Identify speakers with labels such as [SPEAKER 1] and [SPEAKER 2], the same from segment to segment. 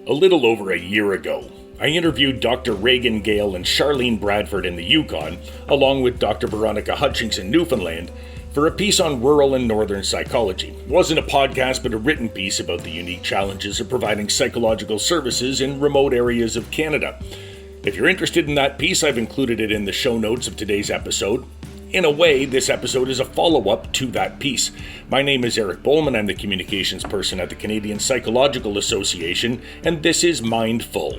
[SPEAKER 1] A little over a year ago, I interviewed Dr. Reagan, Gale and Charlene Bradford in the Yukon, along with Dr. Veronica Hutchings in Newfoundland, for a piece on rural and northern psychology. It wasn't a podcast, but a written piece about the unique challenges of providing psychological services in remote areas of Canada. If you're interested in that piece, I've included it in the show notes of today's episode. In a way, this episode is a follow-up to that piece. My name is Eric Bollman. I'm the communications person at the Canadian Psychological Association, and this is Mindful.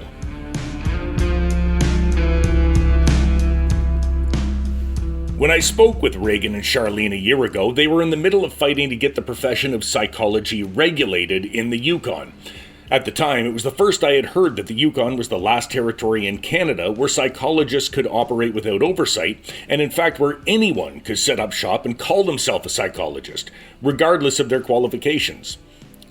[SPEAKER 1] When I spoke with Reagan and Charlene a year ago, they were in the middle of fighting to get the profession of psychology regulated in the Yukon. At the time, it was the first I had heard that the Yukon was the last territory in Canada where psychologists could operate without oversight, and in fact where anyone could set up shop and call themselves a psychologist, regardless of their qualifications.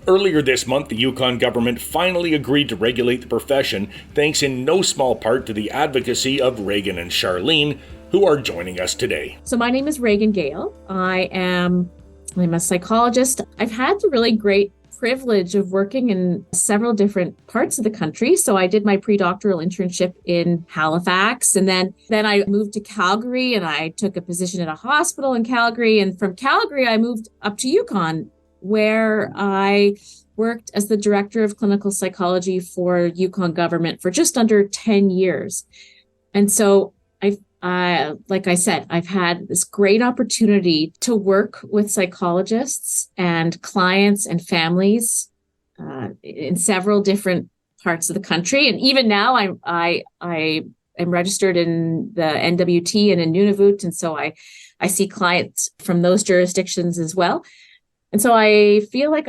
[SPEAKER 1] Earlier this month, the Yukon government finally agreed to regulate the profession, thanks in no small part to the advocacy of Reagan and Charlene, who are joining us today.
[SPEAKER 2] So my name is Reagan Gale. I'm a psychologist. I've had the really great privilege of working in several different parts of the country. So I did my pre-doctoral internship in Halifax, and then I moved to Calgary and I took a position at a hospital in Calgary. And from Calgary, I moved up to Yukon, where I worked as the director of clinical psychology for Yukon government for just under 10 years. And so like I said, I've had this great opportunity to work with psychologists and clients and families in several different parts of the country. And even now I am registered in the NWT and in Nunavut. And so I see clients from those jurisdictions as well. And so I feel like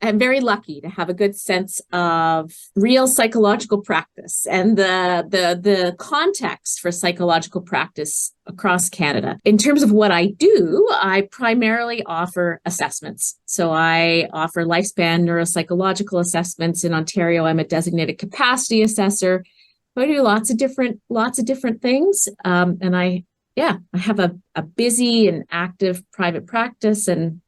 [SPEAKER 2] I'm very lucky to have a good sense of real psychological practice and the context for psychological practice across Canada. In terms of what I do, I primarily offer assessments. So I offer lifespan neuropsychological assessments. In Ontario, I'm a designated capacity assessor. I do lots of different things. And I have a busy and active private practice and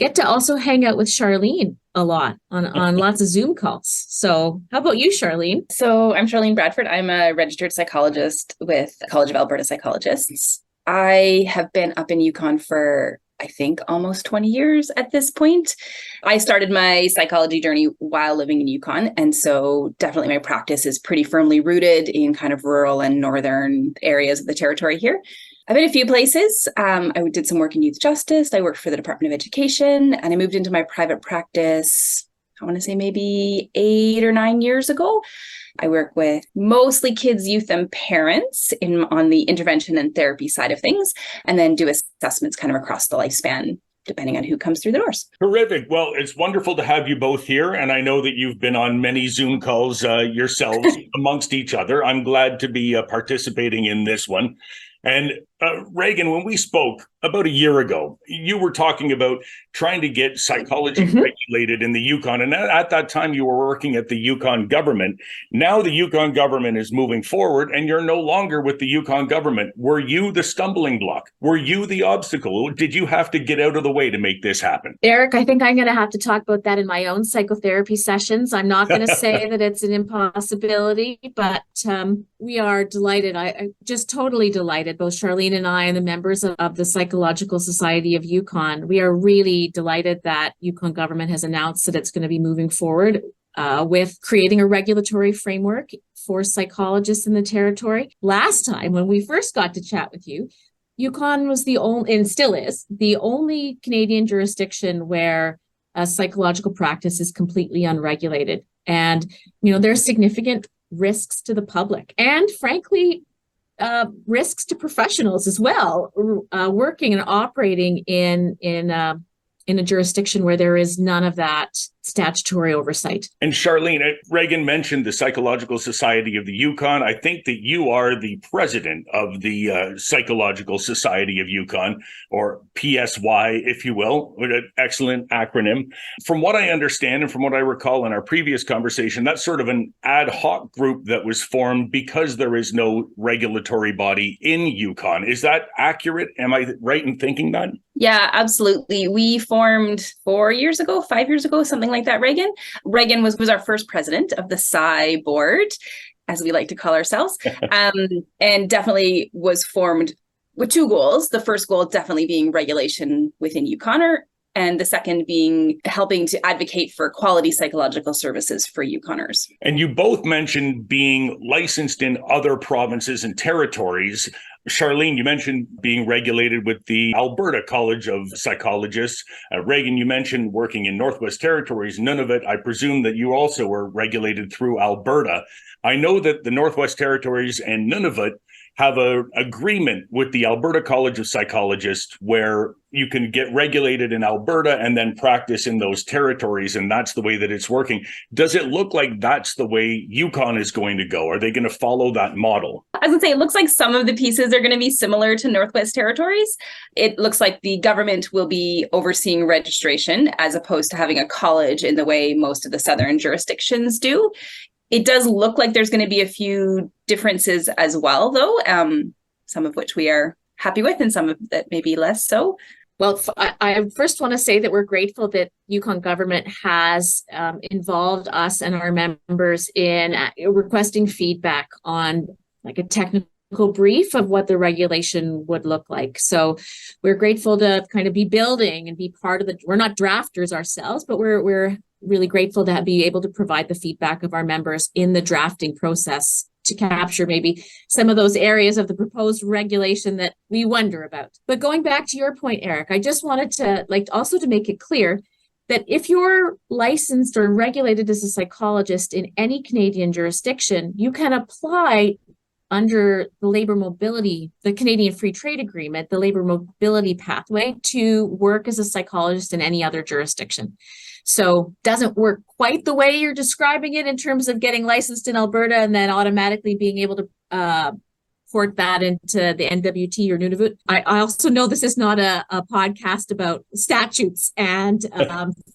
[SPEAKER 2] get to also hang out with Charlene a lot on lots of Zoom calls. So how about you, Charlene?
[SPEAKER 3] So I'm Charlene Bradford. I'm a registered psychologist with the College of Alberta Psychologists. I have been up in Yukon for, I think, almost 20 years at this point. I started my psychology journey while living in Yukon. And so definitely my practice is pretty firmly rooted in kind of rural and northern areas of the territory here. I've been a few places. I did some work in youth justice. I worked for the Department of Education, and I moved into my private practice, I want to say maybe 8 or 9 years ago. I work with mostly kids, youth, and parents on the intervention and therapy side of things, and then do assessments kind of across the lifespan, depending on who comes through the doors.
[SPEAKER 1] Terrific. Well, it's wonderful to have you both here. And I know that you've been on many Zoom calls yourselves amongst each other. I'm glad to be participating in this one. And Reagan, when we spoke about a year ago, you were talking about trying to get psychology regulated in the Yukon. And at that time, you were working at the Yukon government. Now the Yukon government is moving forward and you're no longer with the Yukon government. Were you the stumbling block? Were you the obstacle? Did you have to get out of the way to make this happen?
[SPEAKER 2] Eric, I think I'm going to have to talk about that in my own psychotherapy sessions. I'm not going to say that it's an impossibility, but we are delighted. I'm just totally delighted, both Charlene and I and the members of the Psychological Society of Yukon. We are really delighted that Yukon government has announced that it's going to be moving forward with creating a regulatory framework for psychologists in the territory. Last time, when we first got to chat with you, Yukon was the only, and still is, the only Canadian jurisdiction where psychological practice is completely unregulated. And, there are significant risks to the public and, frankly, risks to professionals as well, working and operating in a jurisdiction where there is none of that statutory oversight.
[SPEAKER 1] And Charlene, Reagan mentioned the Psychological Society of the Yukon. I think that you are the president of the Psychological Society of Yukon, or PSY, if you will, an excellent acronym. From what I understand and from what I recall in our previous conversation, that's sort of an ad hoc group that was formed because there is no regulatory body in Yukon. Is that accurate? Am I right in thinking that?
[SPEAKER 3] Yeah, absolutely. We formed 5 years ago, something like that, Reagan. Reagan was our first president of the Psy board, as we like to call ourselves, and definitely was formed with two goals. The first goal definitely being regulation within Yukon, and the second being helping to advocate for quality psychological services for Yukoners.
[SPEAKER 1] And you both mentioned being licensed in other provinces and territories. Charlene, you mentioned being regulated with the Alberta College of Psychologists. Reagan, you mentioned working in Northwest Territories. Nunavut, I presume that you also were regulated through Alberta. I know that the Northwest Territories and Nunavut have an agreement with the Alberta College of Psychologists where you can get regulated in Alberta and then practice in those territories, and that's the way that it's working. Does it look like that's the way Yukon is going to go? Are they going to follow that model?
[SPEAKER 3] I was going to say, it looks like some of the pieces are going to be similar to Northwest Territories. It looks like the government will be overseeing registration as opposed to having a college in the way most of the southern jurisdictions do. It does look like there's going to be a few differences as well, though, some of which we are happy with and some of that maybe less so.
[SPEAKER 2] Well, I first want to say that we're grateful that Yukon government has involved us and our members in requesting feedback on like a technical brief of what the regulation would look like. So we're grateful to kind of be building and be part of we're not drafters ourselves, but we're really grateful to be able to provide the feedback of our members in the drafting process to capture maybe some of those areas of the proposed regulation that we wonder about. But going back to your point, Eric, I just wanted to also to make it clear that if you're licensed or regulated as a psychologist in any Canadian jurisdiction, you can apply under the labor mobility, the Canadian Free Trade Agreement, the labor mobility pathway to work as a psychologist in any other jurisdiction. So doesn't work quite the way you're describing it in terms of getting licensed in Alberta and then automatically being able to port that into the NWT or Nunavut. I also know this is not a podcast about statutes and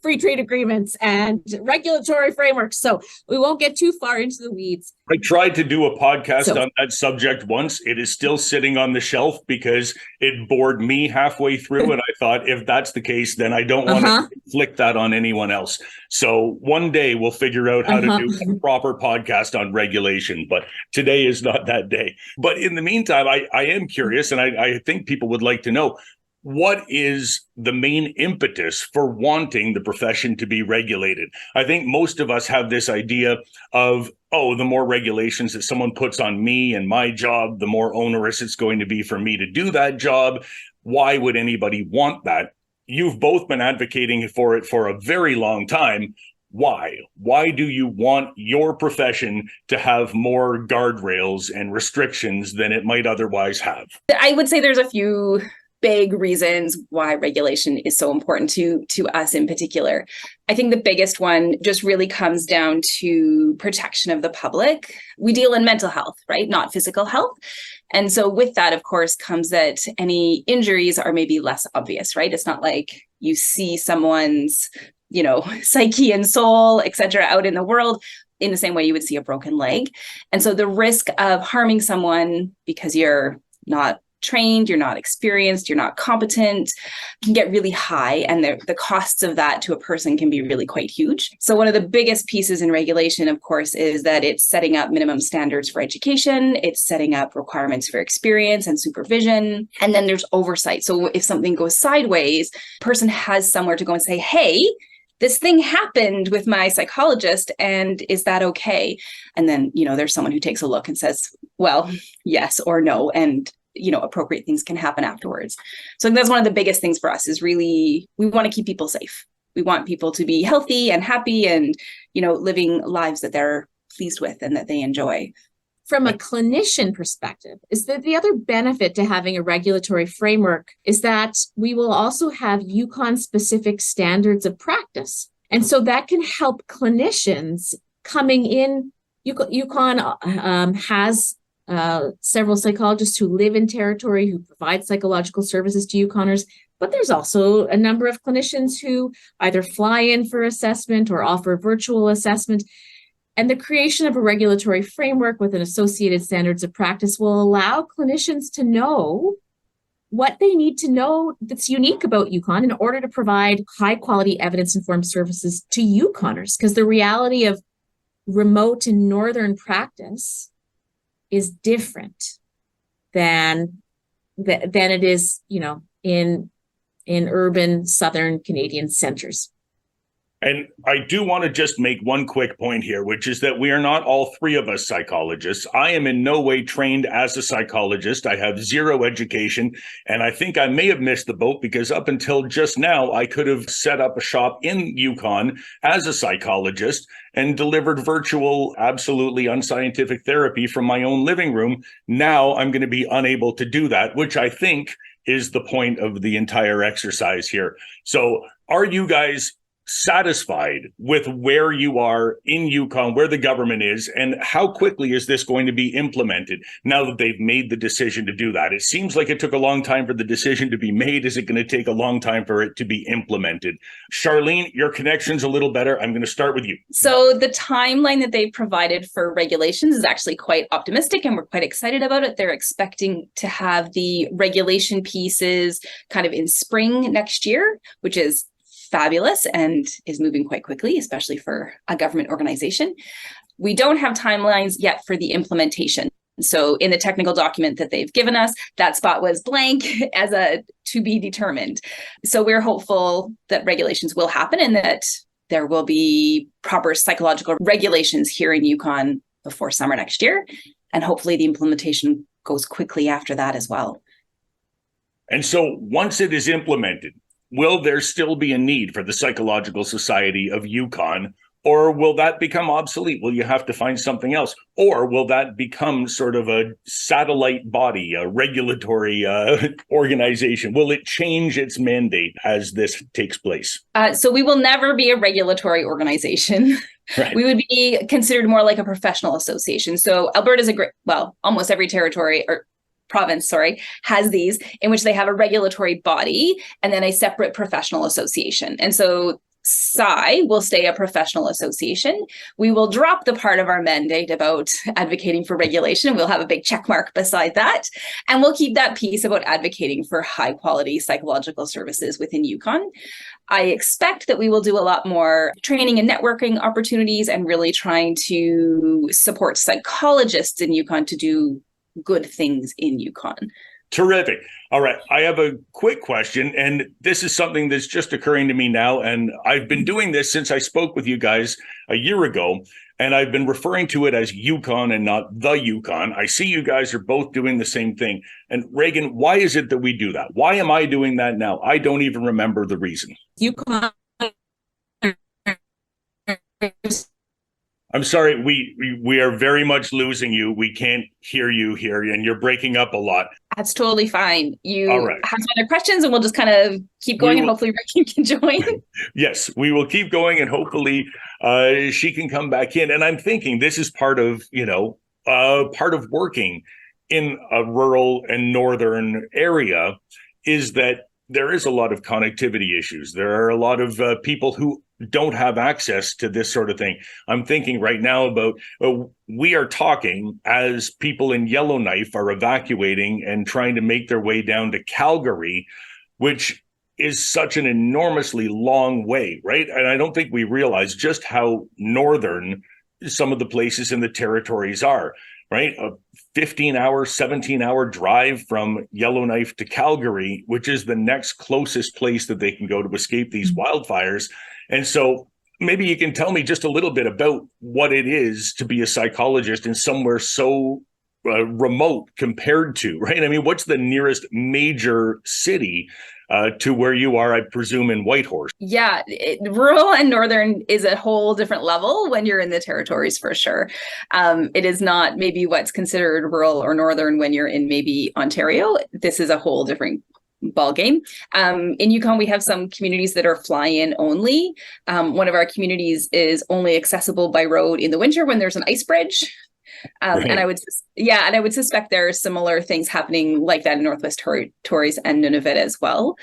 [SPEAKER 2] free trade agreements and regulatory frameworks, so we won't get too far into the weeds.
[SPEAKER 1] I tried to do a podcast on that subject once. It is still sitting on the shelf because it bored me halfway through. And I thought, if that's the case, then I don't want to inflict that on anyone else. So one day we'll figure out how to do a proper podcast on regulation. But today is not that day. But in the meantime, I am curious, and I think people would like to know, what is the main impetus for wanting the profession to be regulated? I think most of us have this idea of, the more regulations that someone puts on me and my job, the more onerous it's going to be for me to do that job. Why would anybody want that? You've both been advocating for it for a very long time. Why? Why do you want your profession to have more guardrails and restrictions than it might otherwise have?
[SPEAKER 3] I would say there's a few big reasons why regulation is so important to us in particular. I think the biggest one just really comes down to protection of the public. We deal in mental health, right? Not physical health. And so with that, of course, comes that any injuries are maybe less obvious, right? It's not like you see someone's, psyche and soul, et cetera, out in the world in the same way you would see a broken leg. And so the risk of harming someone because you're not trained, you're not experienced, you're not competent, can get really high. And the costs of that to a person can be really quite huge. So one of the biggest pieces in regulation, of course, is that it's setting up minimum standards for education. It's setting up requirements for experience and supervision. And then there's oversight. So if something goes sideways, the person has somewhere to go and say, hey, this thing happened with my psychologist, and is that okay? And then, there's someone who takes a look and says, well, yes or no. And appropriate things can happen afterwards. So that's one of the biggest things for us is really, we want to keep people safe. We want people to be healthy and happy and, living lives that they're pleased with and that they enjoy.
[SPEAKER 2] From a clinician perspective, is that the other benefit to having a regulatory framework is that we will also have Yukon-specific standards of practice. And so that can help clinicians coming in. Yukon has several psychologists who live in territory who provide psychological services to Yukoners, but there's also a number of clinicians who either fly in for assessment or offer virtual assessment. And the creation of a regulatory framework with an associated standards of practice will allow clinicians to know what they need to know that's unique about Yukon in order to provide high quality evidence-informed services to Yukoners. Because the reality of remote and northern practice is different than it is, in urban southern Canadian centers.
[SPEAKER 1] And I do want to just make one quick point here, which is that we are not all three of us psychologists. I am in no way trained as a psychologist. I have zero education, and I think I may have missed the boat because up until just now, I could have set up a shop in Yukon as a psychologist and delivered virtual, absolutely unscientific therapy from my own living room. Now I'm going to be unable to do that, which I think is the point of the entire exercise here. So are you guys satisfied with where you are in Yukon, where the government is, and how quickly is this going to be implemented now that they've made the decision to do that? It seems like it took a long time for the decision to be made. Is it going to take a long time for it to be implemented? Charlene, your connection's a little better. I'm going to start with you.
[SPEAKER 3] So the timeline that they've provided for regulations is actually quite optimistic, and we're quite excited about it. They're expecting to have the regulation pieces kind of in spring next year, which is fabulous and is moving quite quickly, especially for a government organization. We don't have timelines yet for the implementation. So in the technical document that they've given us, that spot was blank as a to be determined. So we're hopeful that regulations will happen and that there will be proper psychological regulations here in Yukon before summer next year. And hopefully the implementation goes quickly after that as well.
[SPEAKER 1] And so once it is implemented, will there still be a need for the Psychological Society of Yukon, or will that become obsolete? Will you have to find something else? Or will that become sort of a satellite body, a regulatory organization? Will it change its mandate as this takes place?
[SPEAKER 3] So we will never be a regulatory organization. Right. We would be considered more like a professional association. So Alberta's almost every territory or province, has these in which they have a regulatory body and then a separate professional association. And so PSI will stay a professional association. We will drop the part of our mandate about advocating for regulation. We'll have a big check mark beside that. And we'll keep that piece about advocating for high quality psychological services within Yukon. I expect that we will do a lot more training and networking opportunities and really trying to support psychologists in Yukon to do good things in Yukon.
[SPEAKER 1] Terrific. All right. I have a quick question, and this is something that's just occurring to me now. And I've been doing this since I spoke with you guys a year ago, and I've been referring to it as Yukon and not the Yukon. I see you guys are both doing the same thing. And Reagan, why is it that we do that? Why am I doing that now? I don't even remember the reason.
[SPEAKER 2] Yukon.
[SPEAKER 1] I'm sorry, we are very much losing you. We can't hear you here, and you're breaking up a lot.
[SPEAKER 3] That's totally fine. You
[SPEAKER 1] All right.
[SPEAKER 3] have some other questions, and we'll just kind of keep going, and hopefully Reagan can join.
[SPEAKER 1] Yes, we will keep going, and hopefully she can come back in. And I'm thinking this is part of working in a rural and northern area is that there is a lot of connectivity issues. There are a lot of people who don't have access to this sort of thing. I'm thinking right now about we are talking as people in Yellowknife are evacuating and trying to make their way down to Calgary, which is such an enormously long way, right? And I don't think we realize just how northern some of the places in the territories are, right? A 15-hour, 17-hour drive from Yellowknife to Calgary, which is the next closest place that they can go to escape these wildfires. And so maybe you can tell me just a little bit about what it is to be a psychologist in somewhere so remote compared to, right? I mean, what's the nearest major city to where you are, I presume, in Whitehorse?
[SPEAKER 3] Yeah, rural and northern is a whole different level when you're in the territories, for sure. It is not maybe what's considered rural or northern when you're in maybe Ontario. This is a whole different ball game. In Yukon, we have some communities that are fly-in only. One of our communities is only accessible by road in the winter when there's an ice bridge. Right. And I would suspect there are similar things happening like that in Northwest Territories and Nunavut as well.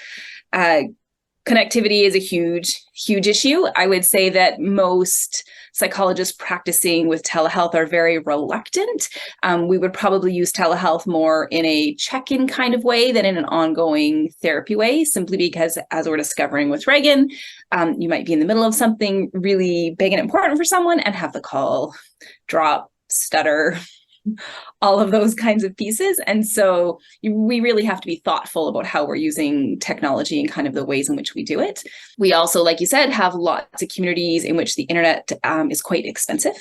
[SPEAKER 3] Connectivity is a huge issue. I would say that most psychologists practicing with telehealth are very reluctant. We would probably use telehealth more in a check-in kind of way than in an ongoing therapy way, simply because, as we're discovering with Reagan, you might be in the middle of something really big and important for someone and have the call drop, stutter, all of those kinds of pieces. And so we really have to be thoughtful about how we're using technology and kind of the ways in which we do it. We also, like you said, have lots of communities in which the internet is quite expensive.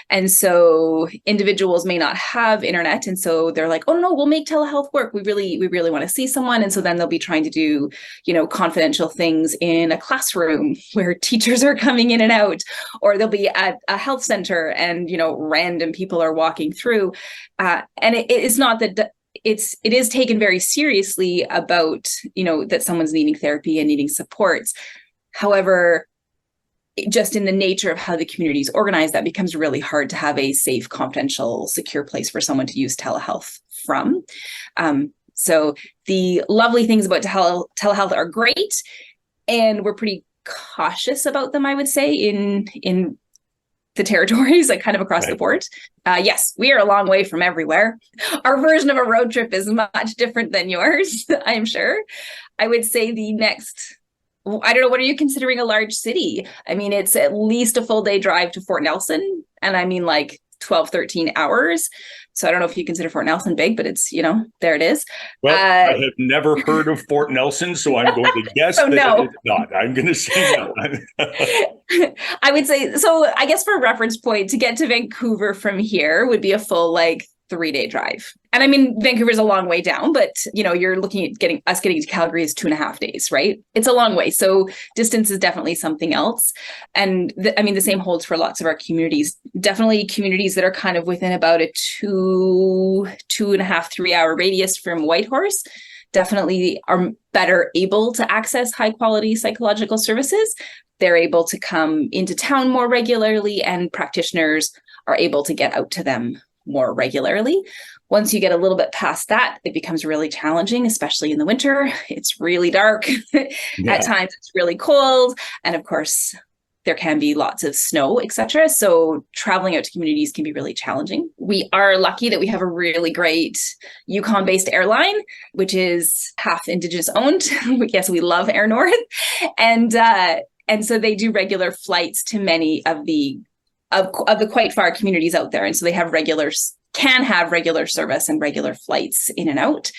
[SPEAKER 3] And so individuals may not have internet. And so they're like, oh, no, we'll make telehealth work. We really want to see someone. And so then they'll be trying to do, confidential things in a classroom where teachers are coming in and out, or they'll be at a health center and, random people are walking through. And it is not that it is taken very seriously about, that someone's needing therapy and needing supports. However, just in the nature of how the community is organized, that becomes really hard to have a safe, confidential, secure place for someone to use telehealth from. So the lovely things about telehealth are great, and we're pretty cautious about them, I would say, in the territories, like kind of across the board. Yes, we are a long way from everywhere. Our version of a road trip is much different than yours, I'm sure. I would say the next, I don't know, what are you considering a large city? I mean, it's at least a full day drive to Fort Nelson. And I mean like 12, 13 hours. So I don't know if you consider Fort Nelson big, but it's, there it is.
[SPEAKER 1] Well, I have never heard of Fort Nelson, so I'm going to guess that
[SPEAKER 3] no.
[SPEAKER 1] it's not. I'm going to say no.
[SPEAKER 3] I would say, so I guess for a reference point, to get to Vancouver from here would be a full 3-day drive. And I mean, Vancouver's a long way down, but you're looking at getting to Calgary is 2.5 days, right? It's a long way. So distance is definitely something else. And the same holds for lots of our communities, definitely communities that are kind of within about a 2.5, 3 hour radius from Whitehorse, definitely are better able to access high quality psychological services. They're able to come into town more regularly, and practitioners are able to get out to them more regularly. Once you get a little bit past that, it becomes really challenging, especially in the winter. It's really dark. At times it's really cold. And of course, there can be lots of snow, etc. So traveling out to communities can be really challenging. We are lucky that we have a really great Yukon-based airline, which is half Indigenous owned. Yes, we love Air North. And so they do regular flights to many of the quite far communities out there. And so they can have regular service and regular flights in and out,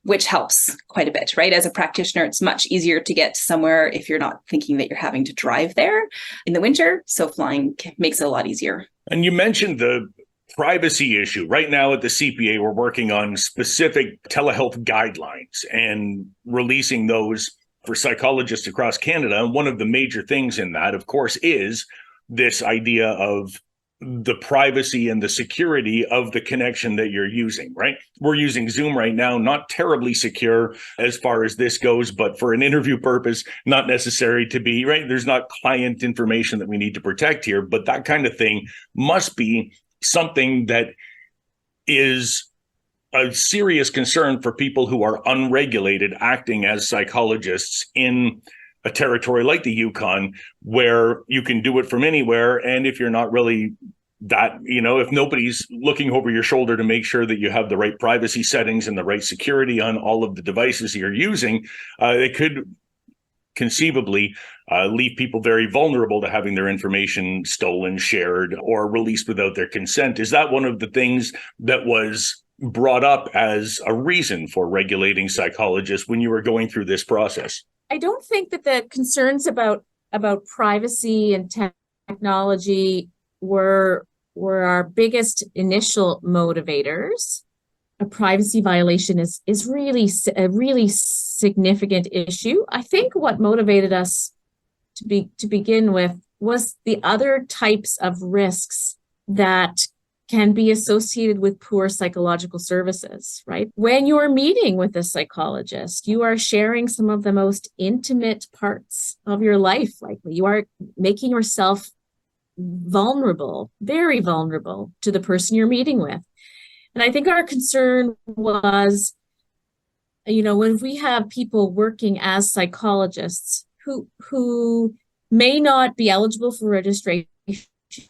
[SPEAKER 3] which helps quite a bit, right? As a practitioner, it's much easier to get somewhere if you're not thinking that you're having to drive there in the winter. So flying makes it a lot easier. And
[SPEAKER 1] you mentioned the privacy issue. Right now at the CPA, we're working on specific telehealth guidelines and releasing those for psychologists across Canada. And one of the major things in that, of course, is this idea of the privacy and the security of the connection that you're using, right? We're using Zoom right now, not terribly secure as far as this goes, but for an interview purpose, not necessary to be, right? There's not client information that we need to protect here, but that kind of thing must be something that is a serious concern for people who are unregulated acting as psychologists in a territory like the Yukon, where you can do it from anywhere. And if you're not really that, if nobody's looking over your shoulder to make sure that you have the right privacy settings and the right security on all of the devices you're using, it could conceivably leave people very vulnerable to having their information stolen, shared, or released without their consent. Is that one of the things that was brought up as a reason for regulating psychologists when you were going through this process?
[SPEAKER 2] I don't think that the concerns about privacy and technology were our biggest initial motivators. A privacy violation is really a really significant issue. I think what motivated us to begin with was the other types of risks that can be associated with poor psychological services, right? When you're meeting with a psychologist, you are sharing some of the most intimate parts of your life, likely. You are making yourself vulnerable, very vulnerable to the person you're meeting with. And I think our concern was, when we have people working as psychologists who may not be eligible for registration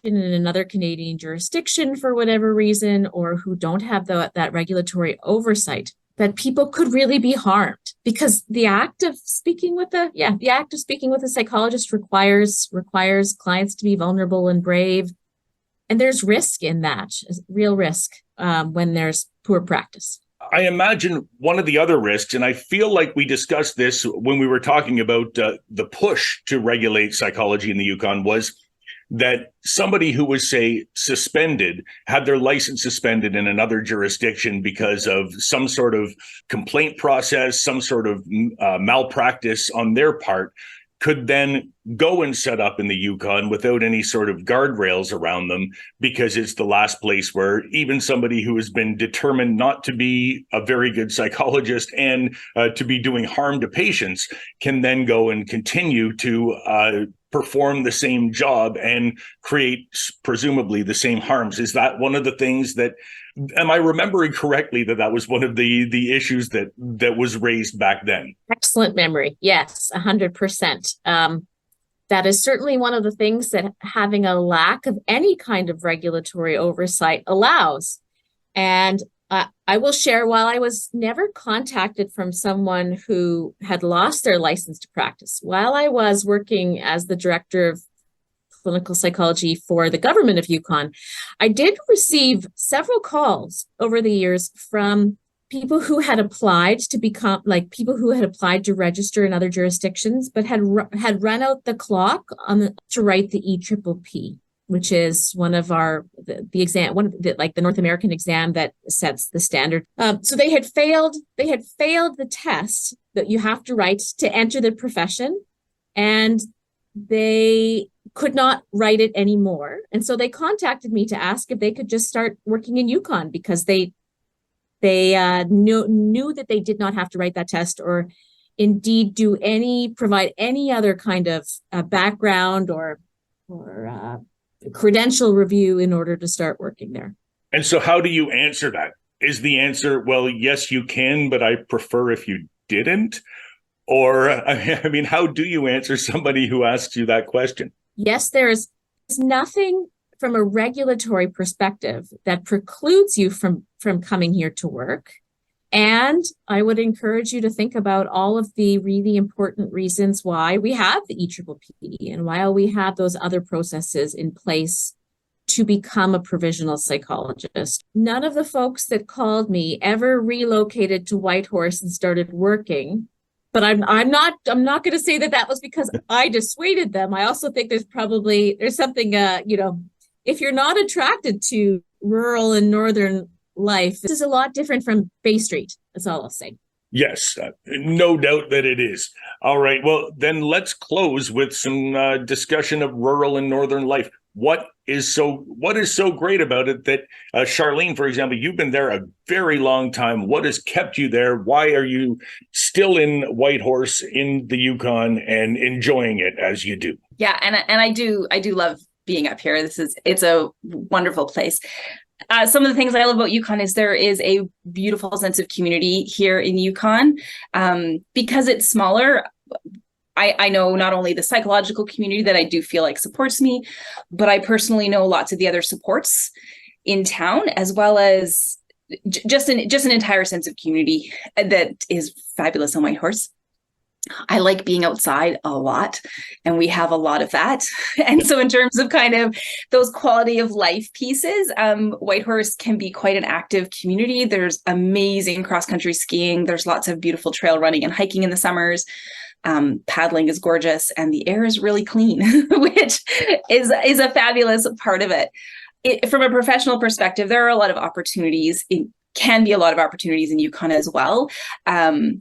[SPEAKER 2] in another Canadian jurisdiction for whatever reason, or who don't have that regulatory oversight, that people could really be harmed, because the act of speaking with a psychologist requires clients to be vulnerable and brave. And there's risk in that, real risk, when there's poor practice.
[SPEAKER 1] I imagine one of the other risks, and I feel like we discussed this when we were talking about the push to regulate psychology in the Yukon, was that somebody who was, say, had their license suspended in another jurisdiction because of some sort of complaint process, some sort of malpractice on their part, could then go and set up in the Yukon without any sort of guardrails around them, because it's the last place where even somebody who has been determined not to be a very good psychologist and to be doing harm to patients can then go and continue to perform the same job and create presumably the same harms. Is that one of the things that, am I remembering correctly that was one of the issues that was raised back then?
[SPEAKER 2] Excellent memory. Yes, 100%. That is certainly one of the things that having a lack of any kind of regulatory oversight allows. And I will share, while I was never contacted from someone who had lost their license to practice, while I was working as the director of clinical psychology for the government of Yukon, I did receive several calls over the years from people who had applied to register in other jurisdictions, but had run out the clock to write the EPPP, which is one of the North American exam that sets the standard. So they had failed the test that you have to write to enter the profession, and they could not write it anymore. And so they contacted me to ask if they could just start working in Yukon, because they knew that they did not have to write that test, or indeed provide any other kind of background or credential review in order to start working there.
[SPEAKER 1] And so how do you answer that? Is the answer, well, yes, you can, but I prefer if you didn't? Or, I mean, how do you answer somebody who asks you that question?
[SPEAKER 2] Yes, there's nothing from a regulatory perspective that precludes you from coming here to work. And I would encourage you to think about all of the really important reasons why we have the EPPP and why we have those other processes in place to become a provisional psychologist. None of the folks that called me ever relocated to Whitehorse and started working. But I'm not going to say that was because I dissuaded them. I also think there's something, if you're not attracted to rural and northern life, this is a lot different from Bay Street. That's all I'll say.
[SPEAKER 1] Yes, no doubt that it is. All right. Well, then let's close with some discussion of rural and northern life. What is so great about it that, Charlene, for example, you've been there a very long time. What has kept you there? Why are you still in Whitehorse in the Yukon and enjoying it as you do?
[SPEAKER 3] Yeah, and I do love being up here. It's a wonderful place. Some of the things I love about Yukon is there is a beautiful sense of community here in Yukon. Because it's smaller, I know not only the psychological community that I do feel like supports me, but I personally know lots of the other supports in town, as well as just an entire sense of community that is fabulous on Whitehorse. I like being outside a lot, and we have a lot of that. And so in terms of kind of those quality of life pieces, Whitehorse can be quite an active community. There's amazing cross-country skiing. There's lots of beautiful trail running and hiking in the summers. Paddling is gorgeous, and the air is really clean, which is a fabulous part of it. From a professional perspective, there are a lot of opportunities can be a lot of opportunities in Yukon as well,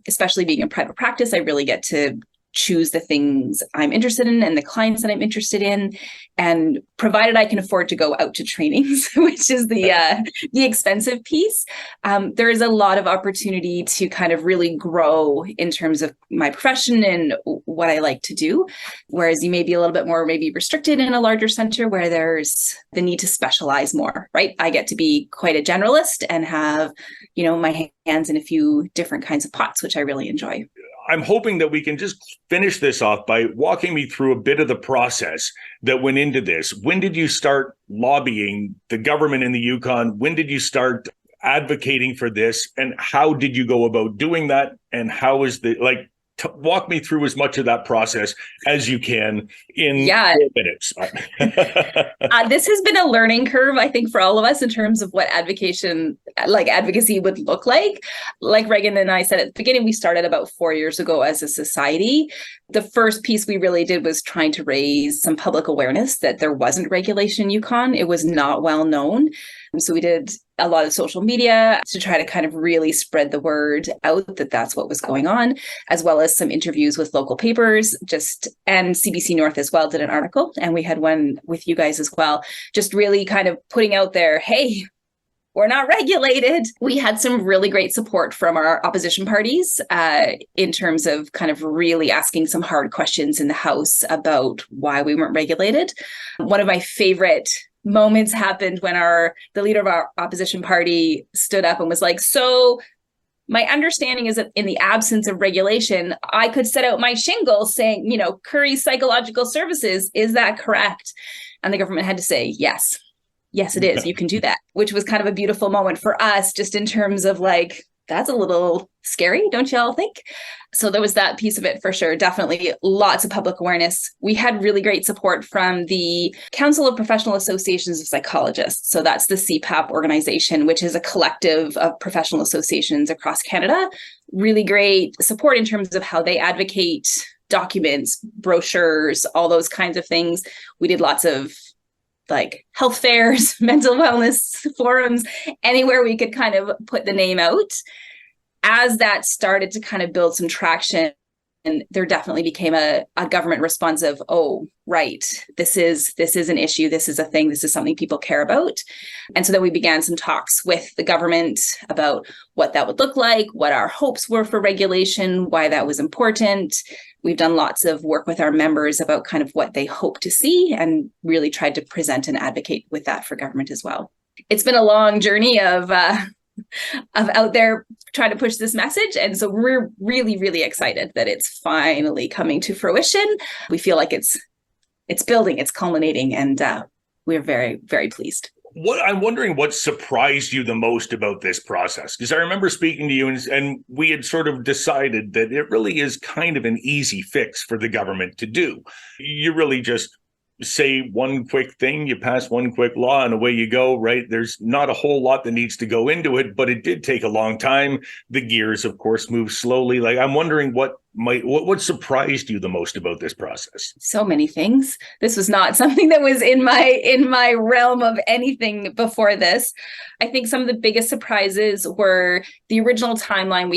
[SPEAKER 3] especially being in private practice. I really get to choose the things I'm interested in and the clients that I'm interested in, and provided I can afford to go out to trainings, which is the expensive piece, there is a lot of opportunity to kind of really grow in terms of my profession and what I like to do. Whereas you may be a little bit more maybe restricted in a larger center where there's the need to specialize more, right? I get to be quite a generalist and have, my hands in a few different kinds of pots, which I really enjoy.
[SPEAKER 1] I'm hoping that we can just finish this off by walking me through a bit of the process that went into this. When did you start lobbying the government in the Yukon? When did you start advocating for this? And how did you go about doing that? And how is walk me through as much of that process as you can in 4 minutes.
[SPEAKER 3] This has been a learning curve, I think, for all of us in terms of what advocacy would look like. Like Reagan and I said at the beginning, we started about 4 years ago as a society. The first piece we really did was trying to raise some public awareness that there wasn't regulation in Yukon. It was not well known. So we did a lot of social media to try to kind of really spread the word out that that's what was going on, as well as some interviews with local papers, and CBC North as well did an article. And we had one with you guys as well, just really kind of putting out there, hey, we're not regulated. We had some really great support from our opposition parties in terms of kind of really asking some hard questions in the House about why we weren't regulated. One of my favorite moments happened when the leader of our opposition party stood up and was like, so my understanding is that in the absence of regulation, I could set out my shingle saying, Curry Psychological Services. Is that correct? And the government had to say, yes, it is. You can do that, which was kind of a beautiful moment for us, just in terms of that's a little scary, don't y'all think? So there was that piece of it for sure. Definitely lots of public awareness. We had really great support from the Council of Professional Associations of Psychologists. So that's the CPAP organization, which is a collective of professional associations across Canada. Really great support in terms of how they advocate documents, brochures, all those kinds of things. We did lots of health fairs, mental wellness forums, anywhere we could kind of put the name out. As that started to kind of build some traction, and there definitely became a government response of, oh, right, this is an issue, this is a thing, this is something people care about. And so then we began some talks with the government about what that would look like, what our hopes were for regulation, why that was important. We've done lots of work with our members about kind of what they hope to see and really tried to present and advocate with that for government as well. It's been a long journey of out there trying to push this message. And so we're really, really excited that it's finally coming to fruition. We feel like it's building, it's culminating, and we're very, very pleased.
[SPEAKER 1] I'm wondering what surprised you the most about this process, because I remember speaking to you and we had sort of decided that it really is kind of an easy fix for the government to do. You really just say one quick thing, you pass one quick law, and away you go, right? There's not a whole lot that needs to go into it, but it did take a long time. The gears, of course, move slowly. I'm wondering what surprised you the most about this process?
[SPEAKER 3] So many things. This was not something that was in my realm of anything before this. I think some of the biggest surprises were the original timeline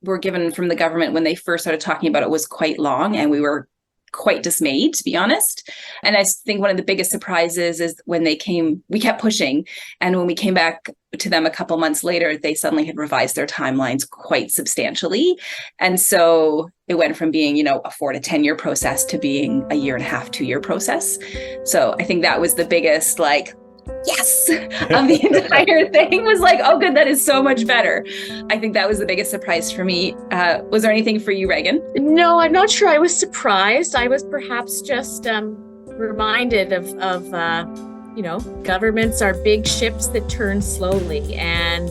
[SPEAKER 3] were given from the government when they first started talking about it was quite long, and we were quite dismayed, to be honest. And I think one of the biggest surprises is when we kept pushing. And when we came back to them a couple months later, they suddenly had revised their timelines quite substantially. And so it went from being, a 4 to 10 year process to being a 1.5 to 2 year process. So I think that was the biggest, yes, of the entire thing was oh, good, that is so much better. I think that was the biggest surprise for me. Was there anything for you, Reagan?
[SPEAKER 2] No, I'm not sure I was surprised. I was perhaps just reminded of governments are big ships that turn slowly, and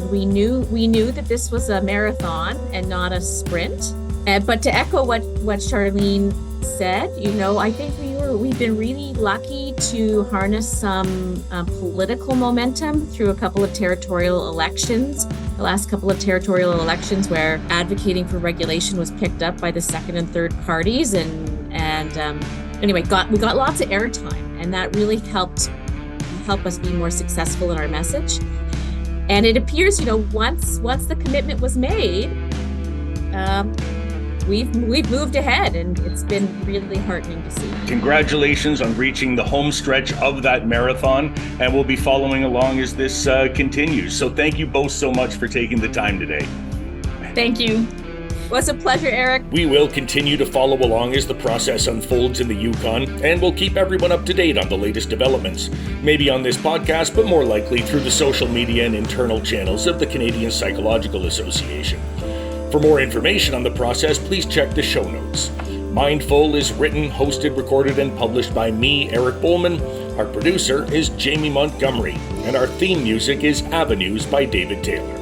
[SPEAKER 2] we knew that this was a marathon and not a sprint. But to echo what Charlene said, I think we've been really lucky to harness some political momentum through a couple of territorial elections. The last couple of territorial elections where advocating for regulation was picked up by the second and third parties, and anyway, we got lots of airtime, and that really helped us be more successful in our message. And it appears, once the commitment was made, we've moved ahead, and it's been really heartening to see.
[SPEAKER 1] Congratulations on reaching the home stretch of that marathon, and we'll be following along as this continues. So thank you both so much for taking the time today.
[SPEAKER 3] Thank you.
[SPEAKER 2] It was a pleasure, Eric.
[SPEAKER 1] We will continue to follow along as the process unfolds in the Yukon, and we'll keep everyone up to date on the latest developments. Maybe on this podcast, but more likely through the social media and internal channels of the Canadian Psychological Association. For more information on the process, please check the show notes. Mindful is written, hosted, recorded, and published by me, Eric Bollman. Our producer is Jamie Montgomery, and our theme music is Avenues by David Taylor.